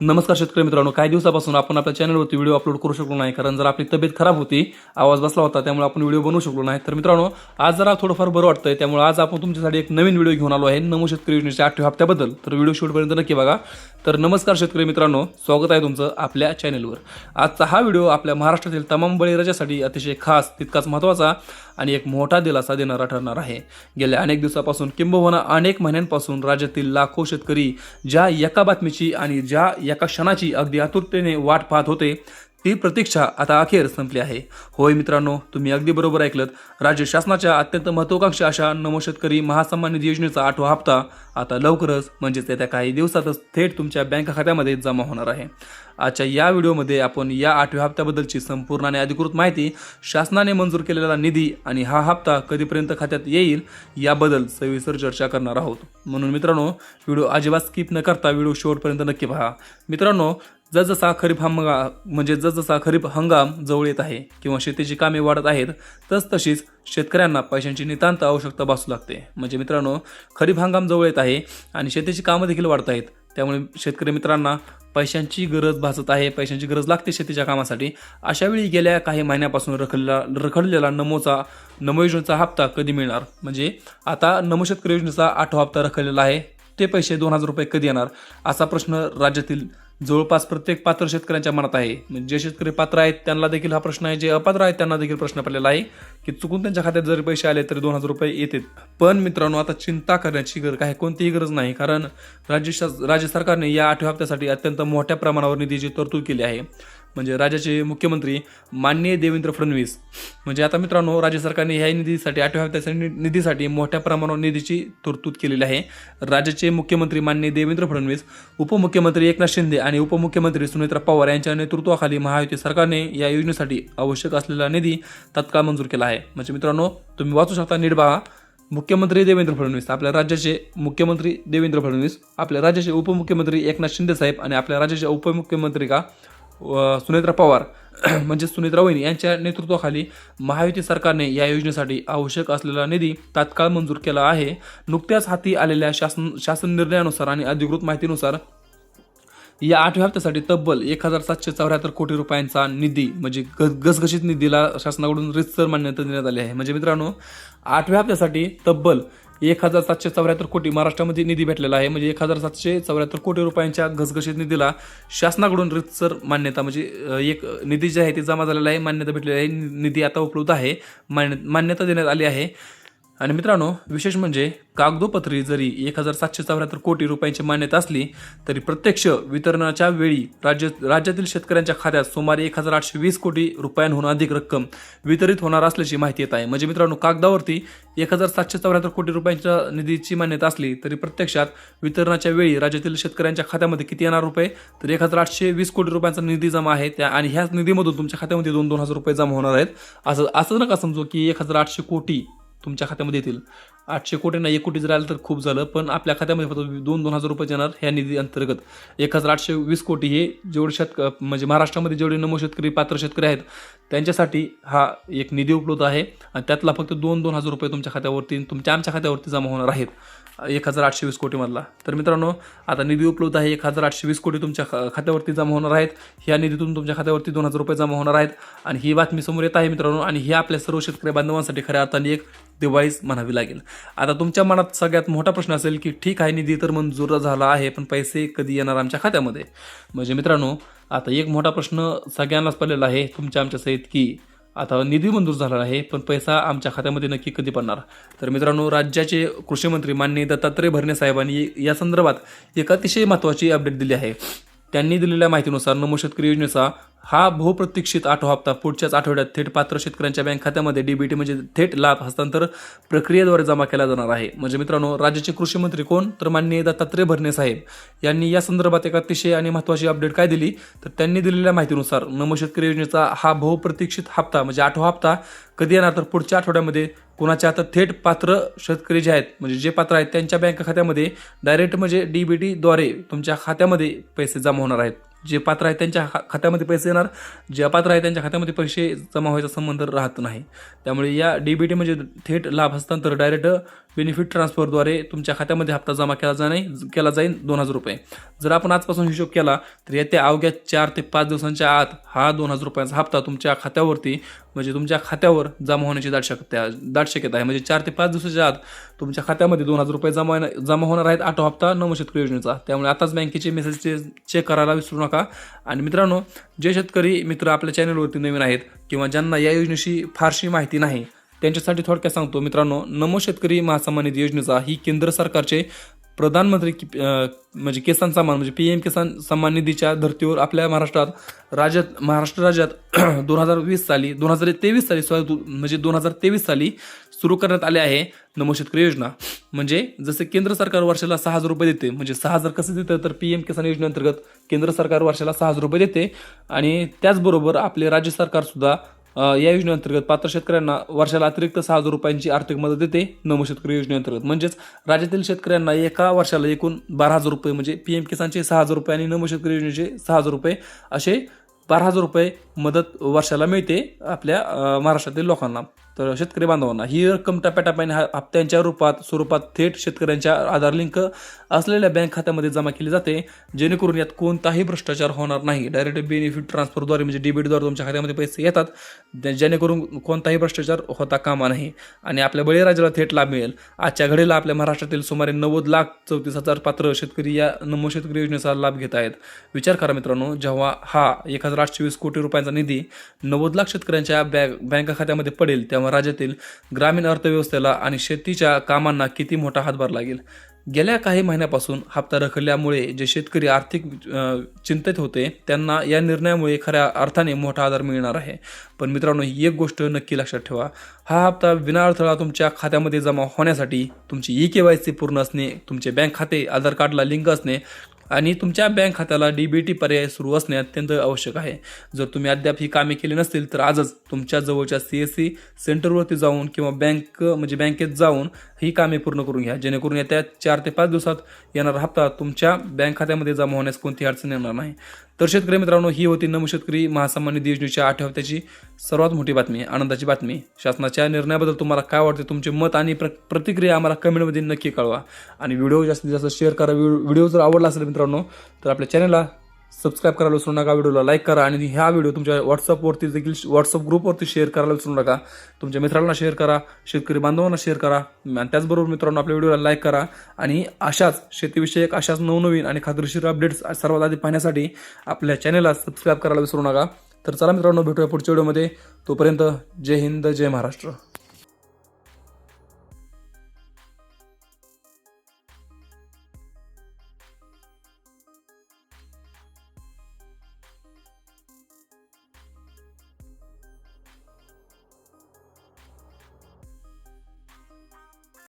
नमस्कार शेतकरी मित्रांनो, काही दिवसापासून आपण आपल्या चॅनलवरती व्हिडिओ अपलोड करू शकलो नाही, कारण जर आपली तब्येत खराब होती, आवाज बसला होता, त्यामुळे आपण व्हिडिओ बनवू शकलो नाही. तर मित्रांनो, आज जरा थोडंफार बरं वाटतंय, त्यामुळे आज आपण तुमच्यासाठी एक नवीन व्हिडिओ घेऊन आलो आहे नमो शेतकरी योजनेच्या 8व्या हप्त्याबद्दल. तर व्हिडिओ शेवटपर्यंत नक्की बघा. तर नमस्कार शेतकरी मित्रांनो, स्वागत आहे तुमचं आपल्या चॅनलवर. आजचा हा व्हिडिओ आपल्या महाराष्ट्रातील तमाम बळीराजासाठी अतिशय खास, तितकाच महत्त्वाचा आणि एक मोठा दिलासा देणारा ठरणार आहे. गेल्या अनेक दिवसापासून किंबहुना अनेक महिन्यांपासून राज्यातील लाखो शेतकरी ज्या एका बातमीची आणि ज्या एका क्षणाची अगदी आतुरतेने वाट पाहत होते, ती प्रतीक्षा आता अखेर संपली आहे. होय मित्रांनो, तुम्ही अगदी बरोबर ऐकलत. राज्य शासनाच्या अत्यंत महत्त्वाकांक्षी अशा नमो शेतकरी महासन्मान निधी योजनेचा 8वा हप्ता आता लवकरच म्हणजेच येत्या काही दिवसातच थेट तुमच्या बँक खात्यामध्ये जमा होणार आहे. आजच्या या व्हिडिओमध्ये आपण या 8व्या हप्त्याबद्दलची संपूर्ण आणि अधिकृत माहिती, शासनाने मंजूर केलेला निधी आणि हा हप्ता कधीपर्यंत खात्यात येईल याबद्दल सविस्तर चर्चा करणार आहोत. म्हणून मित्रांनो, व्हिडिओ अजिबात स्किप न करता व्हिडिओ शेवटपर्यंत नक्की पहा. मित्रांनो, जसजसा खरीप हंगाम जवळ येत आहे किंवा शेतीची कामे वाढत आहेत, तशीच शेतकऱ्यांना पैशांची नितांत आवश्यकता भासू लागते. म्हणजे मित्रांनो, खरीप हंगाम जवळ येत आहे आणि शेतीची कामं देखील वाढत आहेत, त्यामुळे शेतकरी मित्रांना पैशांची गरज भासत आहे, पैशांची गरज लागते शेतीच्या कामासाठी. अशावेळी गेल्या काही महिन्यापासून रखडलेला नमो योजनेचा हप्ता कधी मिळणार, म्हणजे आता नमो शेतकरी योजनेचा 8वा हप्ता रखडलेला आहे, ते पैसे 2000 रुपये कधी येणार, असा प्रश्न राज्यातील जवळपास प्रत्येक पात्र शेतकऱ्यांच्या मनात आहे. म्हणजे जे शेतकरी पात्र आहेत त्यांना देखील हा प्रश्न आहे, जे अपात्र आहेत त्यांना देखील प्रश्न पडलेला आहे की चुकून त्यांच्या खात्यात जरी पैसे आले तरी 2000 रुपये येतात. पण मित्रांनो, आता चिंता करण्याची कोणतीही गरज नाही, कारण राज्य सरकारने या 8व्या हप्त्यासाठी अत्यंत मोठ्या प्रमाणावर निधीची तरतूद केली आहे. म्हणजे राज्याचे मुख्यमंत्री माननीय देवेंद्र फडणवीस, म्हणजे आता मित्रांनो, राज्य सरकारने ह्या निधीसाठी 8व्या हप्त्याच्या निधीसाठी मोठ्या प्रमाणावर निधीची तरतूद केलेली आहे. राज्याचे मुख्यमंत्री माननीय देवेंद्र फडणवीस, उपमुख्यमंत्री एकनाथ शिंदे आणि उपमुख्यमंत्री सुनेत्रा पवार यांच्या नेतृत्वाखाली महायुती सरकारने या योजनेसाठी आवश्यक असलेला निधी तत्काळ मंजूर केला आहे. म्हणजे मित्रांनो, तुम्ही वाचू शकता, नीट बघा. मुख्यमंत्री देवेंद्र फडणवीस, आपल्या राज्याचे मुख्यमंत्री देवेंद्र फडणवीस, आपल्या राज्याचे उपमुख्यमंत्री एकनाथ शिंदे साहेब आणि आपल्या राज्याच्या उपमुख्यमंत्री सुनेत्रा पवार म्हणजे सुनेत्रा वहिनी यांच्या नेतृत्वाखाली महायुती सरकारने या योजनेसाठी आवश्यक असलेला निधी तात्काळ मंजूर केला आहे. नुकत्याच हाती आलेल्या शासन निर्णयानुसार आणि अधिकृत माहितीनुसार या 8व्या हप्त्यासाठी तब्बल 1774 कोटी रुपयांचा निधी, म्हणजे घसघशीत निधीला शासनाकडून रीतसर मान्यता देण्यात आली आहे. म्हणजे मित्रांनो, 8व्या हप्त्यासाठी तब्बल 1774 कोटी महाराष्ट्रामध्ये निधी भेटलेला आहे. म्हणजे 1774 कोटी रुपयांच्या घसघशीत निधीला शासनाकडून रीतसर मान्यता, म्हणजे एक निधी जे आहे ते जमा झालेला आहे, मान्यता भेटलेली आहे, निधी आता उपलब्ध आहे, मान्यता देण्यात आली आहे. आणि मित्रांनो, विशेष म्हणजे कागदोपत्री जरी 1774 कोटी रुपयांची मान्यता असली तरी प्रत्यक्ष वितरणाच्या वेळी राज्यातील शेतकऱ्यांच्या खात्यात सुमारे 1820 कोटी रुपयांहून अधिक रक्कम वितरित होणार असल्याची माहिती येत आहे. म्हणजे मित्रांनो, कागदावरती 1774 कोटी रुपयांच्या निधीची मान्यता असली तरी प्रत्यक्षात वितरणाच्या वेळी राज्यातील शेतकऱ्यांच्या खात्यामध्ये किती येणार रुपये, तर 1820 कोटी रुपयांचा निधी जमा आहे. आणि ह्याच निधीमधून तुमच्या खात्यामध्ये 2,000 रुपये जमा होणार आहेत. असं नका समजू की 1800 कोटी तुमच्या खात्यामध्ये येतील. 800 कोटी नाही, 1 कोटी जर आलं तर खूप झालं, पण आपल्या खात्यामध्ये फक्त 2,000 रुपये येणार ह्या निधी अंतर्गत. 1820 कोटी हे जेवढे म्हणजे महाराष्ट्रामध्ये जेवढे नमो शेतकरी पात्र शेतकरी आहेत त्यांच्यासाठी हा एक निधी उपलब्ध आहे आणि त्यातला फक्त 2,000 रुपये तुमच्या आमच्या खात्यावरती जमा होणार आहेत 1820 कोटीमधला. तर मित्रांनो, आता निधी उपलब्ध आहे, 1820 कोटी तुमच्या खात्यावरती जमा होणार आहेत. ह्या निधीतून तुमच्या खात्यावरती 2,000 रुपये जमा होणार आहेत आणि ही बातमी समोर येत आहे मित्रांनो. आणि ही आपल्या सर्व शेतकरी बांधवांसाठी खऱ्या अर्थाने एक दिवाळीच म्हणावी लागेल. आता तुमच्या मनात सगळ्यात मोठा प्रश्न असेल की ठीक आहे, निधी तर मंजूर झाला आहे, पण पैसे कधी येणार आमच्या खात्यामध्ये. म्हणजे मित्रांनो, आता एक मोठा प्रश्न सगळ्यांनाच पडलेला आहे आमच्या सहित की आता निधी मंजूर झाला आहे, पण पैसा आमच्या खात्यामध्ये नक्की कधी पडणार. तर मित्रांनो, राज्याचे कृषी मंत्री माननीय दत्तात्रय भरणे साहेबांनी या संदर्भात एक अतिशय महत्त्वाची अपडेट दिली आहे. त्यांनी दिलेल्या माहितीनुसार नमो शेतकरी योजनेचा हा बहुप्रतीक्षित 8वा हप्ता पुढच्याच आठवड्यात थेट पात्र शेतकऱ्यांच्या बँक खात्यामध्ये डीबीटी म्हणजे थेट लाभ हस्तांतर प्रक्रियेद्वारे जमा केला जाणार आहे. म्हणजे मित्रांनो, राज्याचे कृषी मंत्री कोण, तर माननीय दत्तात्रय भरणे साहेब यांनी या संदर्भात एक अतिशय आणि महत्त्वाची अपडेट काय दिली, तर त्यांनी दिलेल्या माहितीनुसार नमो शेतकरी योजनेचा हा बहुप्रतीक्षित हप्ता म्हणजे 8वा हप्ता कधी येणार, तर पुढच्या आठवड्यामध्ये कोणाच्या आता थेट पात्र शेतकरी जे आहेत, म्हणजे जे पात्र आहेत त्यांच्या बँक खात्यामध्ये डायरेक्ट म्हणजे डीबीटीद्वारे तुमच्या खात्यामध्ये पैसे जमा होणार आहेत. जे पात्र आहेत त्यांच्या खात्यामध्ये पैसे येणार, जे अपात्र आहे त्यांच्या खात्यामध्ये पैसे जमा व्हायचा संबंध राहत नाही. त्यामुळे या DBT म्हणजे थेट लाभ हस्तांतर डायरेक्ट बेनिफिट ट्रान्सफरद्वारे तुमच्या खात्यामध्ये हप्ता जमा केला जाईल 2,000 रुपये. जर आपण आजपासून हिशोब केला तर येत्या अवघ्या 4 ते 5 दिवसांच्या आत हा 2,000 रुपयांचा हप्ता तुमच्या खात्यावरती म्हणजे तुमच्या खात्यावर जमा होण्याची दाट शक्यता आहे. म्हणजे 4 ते 5 दिवसाच्या आत तुमच्या खात्यामध्ये 2,000 रुपये जमा होणार आहेत आठवा हप्ता नमो शेतकरी योजनेचा. त्यामुळे आताच बँकेचे मेसेज चेक करायला विसरू नका. आणि मित्रांनो, जे शेतकरी मित्र आपल्या चॅनलवरती नवीन आहेत किंवा ज्यांना या योजनेशी फारशी माहिती नाही त्यांच्यासाठी थोडक्यात सांगतो. मित्रांनो, नमो शेतकरी महासन्मान निधी योजनेचा ही केंद्र सरकारचे प्रधानमंत्री म्हणजे किसान सन्मान म्हणजे PM किसान सन्मान निधीच्या धर्तीवर आपल्या महाराष्ट्र राज्यात 2023 साली सुरू करण्यात आले आहे नमो शेतकरी योजना. म्हणजे जसे केंद्र सरकार वर्षाला 6,000 रुपये देते, म्हणजे 6,000 कसं देतं तर PM किसान योजनेअंतर्गत केंद्र सरकार वर्षाला 6,000 रुपये देते. आणि त्याचबरोबर आपले राज्य सरकार सुद्धा या योजनेअंतर्गत पात्र शेतकऱ्यांना वर्षाला अतिरिक्त 6,000 रुपयांची आर्थिक मदत देते नमो शेतकरी योजनेअंतर्गत. म्हणजेच राज्यातील शेतकऱ्यांना एका वर्षाला एकूण 12,000 रुपये म्हणजे PM किसानचे 6,000 रुपये आणि नमो शेतकरी योजनेचे 6,000 रुपये असे 12,000 रुपये मदत वर्षाला मिळते आपल्या महाराष्ट्रातील लोकांना. तर शेतकरी बांधवांना ही रक्कम टप्प्याटप्प्याने हप्त्यांच्या स्वरूपात थेट शेतकऱ्यांच्या आधार लिंक असलेल्या बँक खात्यामध्ये जमा केली जाते, जेणेकरून यात कोणताही भ्रष्टाचार होणार नाही. डायरेक्ट बेनिफिट ट्रान्सफरद्वारे म्हणजे DBTद्वारे तुमच्या खात्यामध्ये पैसे येतात, जेणेकरून कोणताही भ्रष्टाचार होता कामा नाही आणि आपल्या बळीराजाला थेट लाभ मिळेल. आजच्या घडीला आपल्या महाराष्ट्रातील सुमारे 90,34,000 पात्र शेतकरी या नमो शेतकरी योजनेचा लाभ घेत आहेत. विचार करा मित्रांनो, जेव्हा हा 1,820 कोटी रुपयांचा निधी 90 लाख शेतकऱ्यांच्या बँक खात्यामध्ये पडेल तेव्हा राज्यातील ग्रामीण अर्थव्यवस्थेला आणि शेतीच्या कामांना किती मोठा हातभार लागेल. गेल्या काही महिन्यापासून हप्ता रखडल्यामुळे जे शेतकरी आर्थिक चिंतित होते त्यांना या निर्णयामुळे खऱ्या अर्थाने मोठा आधार मिळणार आहे. पण मित्रांनो, ही एक गोष्ट नक्की लक्षात ठेवा, हा हप्ता विनाअडथळा तुमच्या खात्यामध्ये जमा होण्यासाठी तुमची EKYC पूर्ण असणे, तुमचे बँक खाते आधार कार्डला लिंक असणे आणि तुमच्या बँक खात्याला DBT पर्याय सुरू असणे अत्यंत आवश्यक आहे. जर तुम्ही अद्याप ही कामे केली नसतील तर आजच तुमच्या जवळच्या CSC सेंटरवरती जाऊन किंवा बँकेत जाऊन ही कामे पूर्ण करून घ्या, जेणेकरून येत्या 4 ते 5 दिवसात येणारा हप्ता तुमच्या बँक खात्यामध्ये जमा होण्यास कोणतीही अडचण येणार नाही. तर शेतकरी मित्रांनो, ही होती नमो शेतकरी महासन्मान निधी योजनेच्या 8व्या हप्त्याची सर्वात मोठी बातमी, आनंदाची बातमी. शासनाच्या निर्णयाबद्दल तुम्हाला काय वाटते, तुमचे मत आणि प्रतिक्रिया आम्हाला कमेंटमध्ये नक्की कळवा आणि व्हिडिओ जास्तीत जास्त शेअर करा. व्हिडिओ जर आवडला असेल मित्रांनो तर आपल्या चॅनलला सबस्क्राईब करायला विसरू नका, व्हिडिओला लाईक करा आणि हा व्हिडिओ तुमच्या व्हॉट्सअप ग्रुपवरती शेअर करायला विसरू नका. तुमच्या मित्रांना शेअर करा, शेतकरी बांधवांना शेअर करा आणि त्याचबरोबर मित्रांनो आपल्या व्हिडिओला लाईक करा. आणि अशाच शेतीविषयक अशाच नवनवीन आणि खात्रीशीर अपडेट्स सर्वात आधी पाहण्यासाठी आपल्या चॅनलला सबस्क्राईब करायला विसरू नका. तर चला मित्रांनो, भेटूया पुढच्या व्हिडिओमध्ये. तोपर्यंत जय हिंद, जय महाराष्ट्र.